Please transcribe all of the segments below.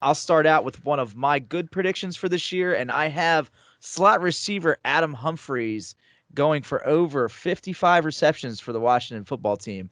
I'll start out with one of my good predictions for this year, and I have slot receiver Adam Humphries going for over 55 receptions for the Washington football team.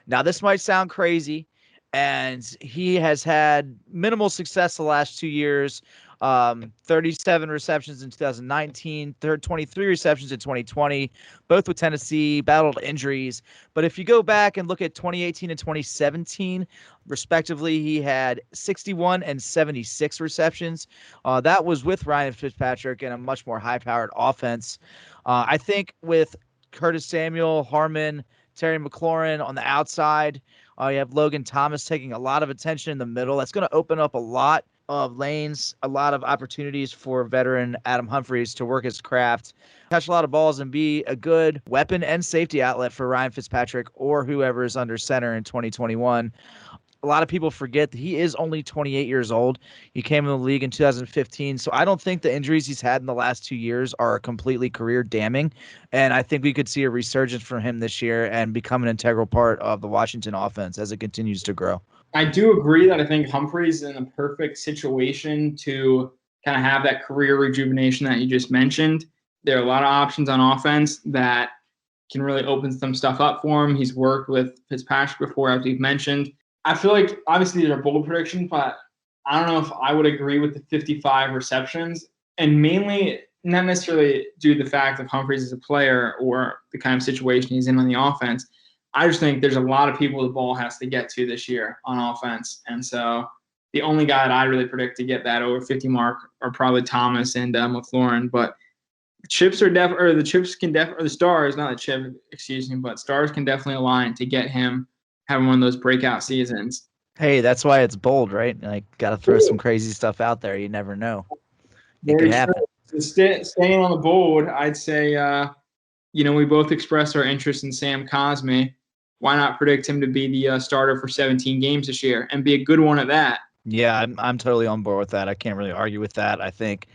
Now, this might sound crazy, and he has had minimal success the last 2 years. 37 receptions in 2019, 23 receptions in 2020, both with Tennessee, battled injuries. But if you go back and look at 2018 and 2017, respectively, he had 61 and 76 receptions. That was with Ryan Fitzpatrick and a much more high-powered offense. I think with Curtis Samuel, Harmon, Terry McLaurin on the outside. You have Logan Thomas taking a lot of attention in the middle. That's going to open up a lot of lanes, a lot of opportunities for veteran Adam Humphries to work his craft, catch a lot of balls, and be a good weapon and safety outlet for Ryan Fitzpatrick or whoever is under center in 2021. A lot of people forget that he is only 28 years old. He came in the league in 2015. So I don't think the injuries he's had in the last 2 years are completely career damning. And I think we could see a resurgence from him this year and become an integral part of the Washington offense as it continues to grow. I do agree that I think Humphries is in the perfect situation to kind of have that career rejuvenation that you just mentioned. There are a lot of options on offense that can really open some stuff up for him. He's worked with Fitzpatrick before, as we've mentioned. I feel like obviously these are bold predictions, but I don't know if I would agree with the 55 receptions, and mainly not necessarily due to the fact of Humphries as a player or the kind of situation he's in on the offense. I just think there's a lot of people the ball has to get to this year on offense. And so the only guy that I really predict to get that over 50 mark are probably Thomas and McLaurin. But the chips are the chips can or the stars, not the chip, excuse me, but stars can definitely align to get him having one of those breakout seasons. Hey, that's why it's bold, right? Like, got to throw some crazy stuff out there. You never know. It could happen. So staying on the board, I'd say, we both expressed our interest in Sam Cosmi. Why not predict him to be the starter for 17 games this year and be a good one at that? Yeah, I'm totally on board with that. I can't really argue with that. I think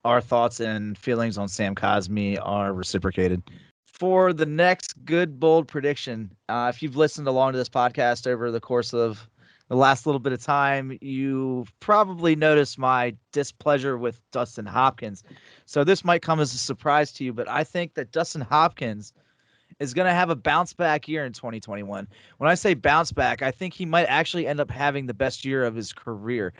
our thoughts and feelings on Sam Cosmi are reciprocated. For the next good, bold prediction, if you've listened along to this podcast over the course of the last little bit of time, you probably noticed my displeasure with Dustin Hopkins. So this might come as a surprise to you, but I think that Dustin Hopkins is going to have a bounce back year in 2021. When I say bounce back, I think he might actually end up having the best year of his career.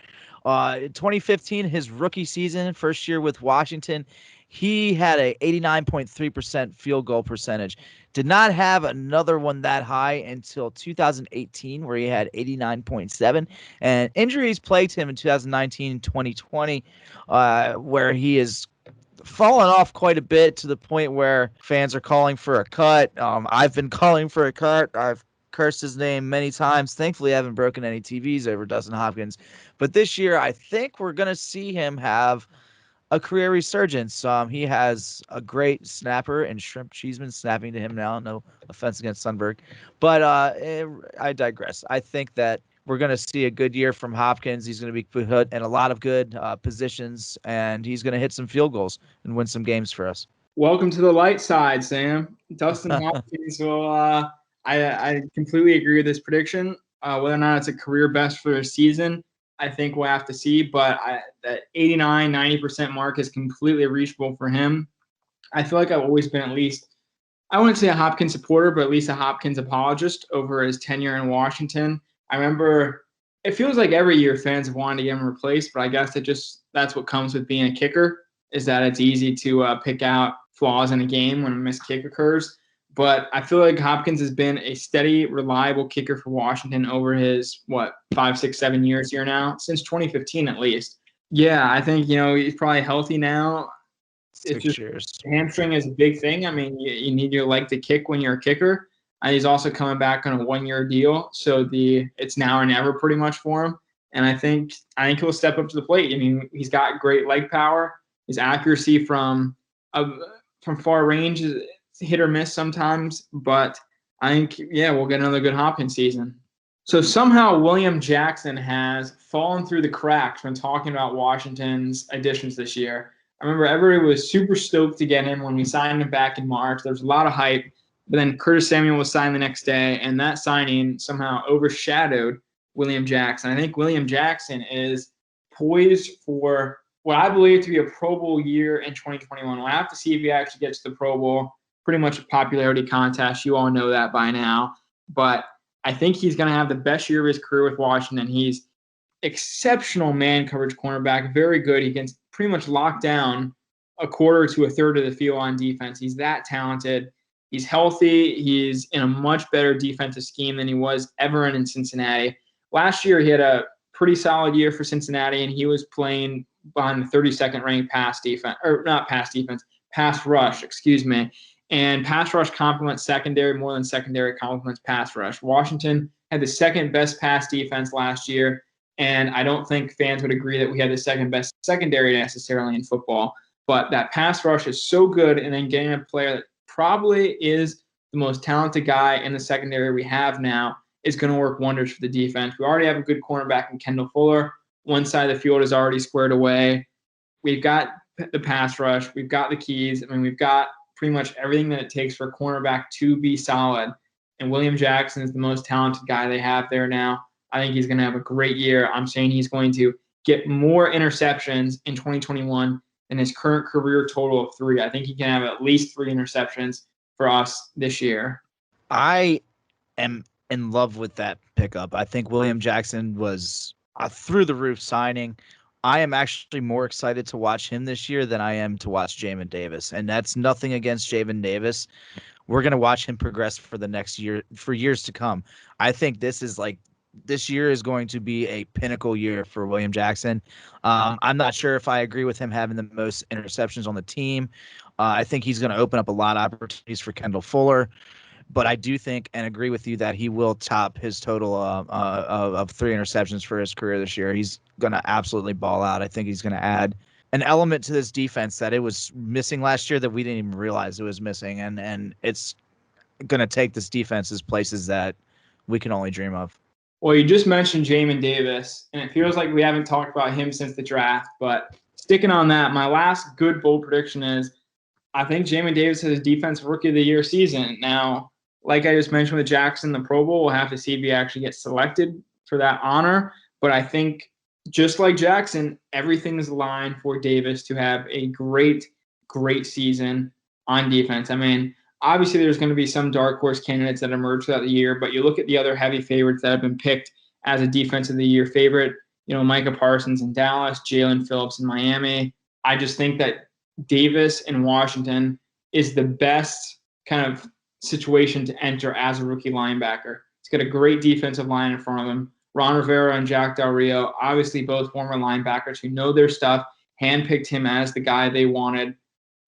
In 2015, his rookie season, first year with Washington, he had a 89.3% field goal percentage. Did not have another one that high until 2018, where he had 89.7. And injuries plagued him in 2019 and 2020, where he is fallen off quite a bit to the point where fans are calling for a cut. I've been calling for a cut. I've cursed his name many times. Thankfully, I haven't broken any TVs over Dustin Hopkins. But this year, I think we're going to see him have a career resurgence. He has a great snapper and Shrimp Cheeseman snapping to him now. No offense against Sundberg. But I digress. I think that we're going to see a good year from Hopkins. He's going to be put in a lot of good positions, and he's going to hit some field goals and win some games for us. Welcome to the light side, Sam. Dustin Hopkins will I completely agree with this prediction. Whether or not it's a career best for a season, I think we'll have to see. But that 89, 90% mark is completely reachable for him. I feel like I've always been at least, I wouldn't say a Hopkins supporter, but at least a Hopkins apologist over his tenure in Washington. I remember it feels like every year fans have wanted to get him replaced, but I guess that's what comes with being a kicker, is that it's easy to pick out flaws in a game when a missed kick occurs. But I feel like Hopkins has been a steady, reliable kicker for Washington over his, 5, 6, 7 years here now, since 2015 at least. Yeah, I think, he's probably healthy now. 6 years. Hamstring is a big thing. I mean, you need your leg to kick when you're a kicker. And he's also coming back on a 1-year deal. So it's now or never pretty much for him. And I think he'll step up to the plate. I mean, he's got great leg power. His accuracy from far range is hit or miss sometimes, but I think, we'll get another good Hopkins season. So somehow William Jackson has fallen through the cracks when talking about Washington's additions this year. I remember everybody was super stoked to get him when we signed him back in March. There was a lot of hype, but then Curtis Samuel was signed the next day, and that signing somehow overshadowed William Jackson. I think William Jackson is poised for what I believe to be a Pro Bowl year in 2021. We'll have to see if he actually gets to the Pro Bowl. Pretty much a popularity contest. You all know that by now. But I think he's going to have the best year of his career with Washington. He's exceptional man coverage cornerback, very good. He can pretty much lock down a quarter to a third of the field on defense. He's that talented. He's healthy. He's in a much better defensive scheme than he was ever in Cincinnati. Last year, he had a pretty solid year for Cincinnati, and he was playing behind the 32nd ranked pass rush, excuse me. And pass rush complements secondary more than secondary complements pass rush. Washington had the second best pass defense last year, and I don't think fans would agree that we had the second best secondary necessarily in football. But that pass rush is so good, and then getting a player that probably is the most talented guy in the secondary we have now is going to work wonders for the defense. We already have a good cornerback in Kendall Fuller. One side of the field is already squared away. We've got the pass rush. We've got the keys. I mean, we've got pretty much everything that it takes for a cornerback to be solid. And William Jackson is the most talented guy they have there now. I think he's going to have a great year. I'm saying he's going to get more interceptions in 2021 than his current career total of 3. I think he can have at least 3 interceptions for us this year. I am in love with that pickup. I think William Jackson was a through the roof signing. I am actually more excited to watch him this year than I am to watch Jamin Davis. And that's nothing against Jamin Davis. We're going to watch him progress for the next year, for years to come. I think this year is going to be a pinnacle year for William Jackson. I'm not sure if I agree with him having the most interceptions on the team. I think he's going to open up a lot of opportunities for Kendall Fuller. But I do think and agree with you that he will top his total of 3 interceptions for his career this year. He's going to absolutely ball out. I think he's going to add an element to this defense that it was missing last year that we didn't even realize it was missing. And it's going to take this defense's places that we can only dream of. Well, you just mentioned Jamin Davis, and it feels like we haven't talked about him since the draft. But sticking on that, my last good bold prediction is I think Jamin Davis has a defensive rookie of the year season. Now, like I just mentioned with Jackson, the Pro Bowl, we'll have to see if he actually gets selected for that honor. But I think just like Jackson, everything is aligned for Davis to have a great, great season on defense. I mean, obviously there's going to be some dark horse candidates that emerge throughout the year, but you look at the other heavy favorites that have been picked as a defense of the year favorite, Micah Parsons in Dallas, Jalen Phillips in Miami. I just think that Davis in Washington is the best kind of situation to enter as a rookie linebacker. He's got a great defensive line in front of him. Ron Rivera and Jack Del Rio, obviously both former linebackers who know their stuff, handpicked him as the guy they wanted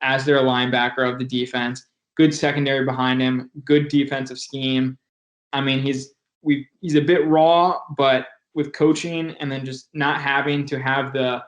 as their linebacker of the defense. Good secondary behind him, good defensive scheme. I mean, he's a bit raw, but with coaching and then just not having to have the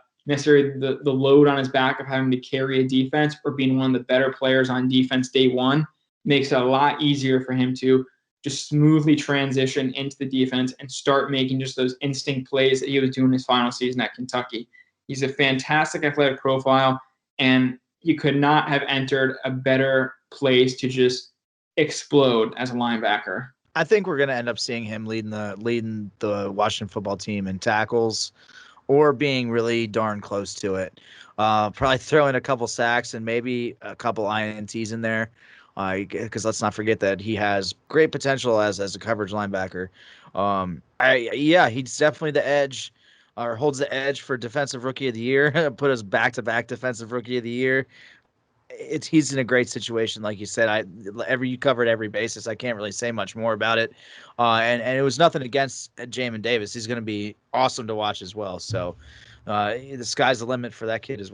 load on his back of having to carry a defense or being one of the better players on defense day one makes it a lot easier for him to just smoothly transition into the defense and start making just those instinct plays that he was doing his final season at Kentucky. He's a fantastic athletic profile, and you could not have entered a better place to just explode as a linebacker. I think we're going to end up seeing him leading the Washington football team in tackles or being really darn close to it. Probably throwing a couple sacks and maybe a couple INTs in there. Because let's not forget that he has great potential as a coverage linebacker. He's definitely the edge, or holds the edge for defensive rookie of the year. Put us back-to-back defensive rookie of the year. He's in a great situation, like you said. You covered every basis. I can't really say much more about it. And it was nothing against Jamin Davis. He's going to be awesome to watch as well. So the sky's the limit for that kid as well.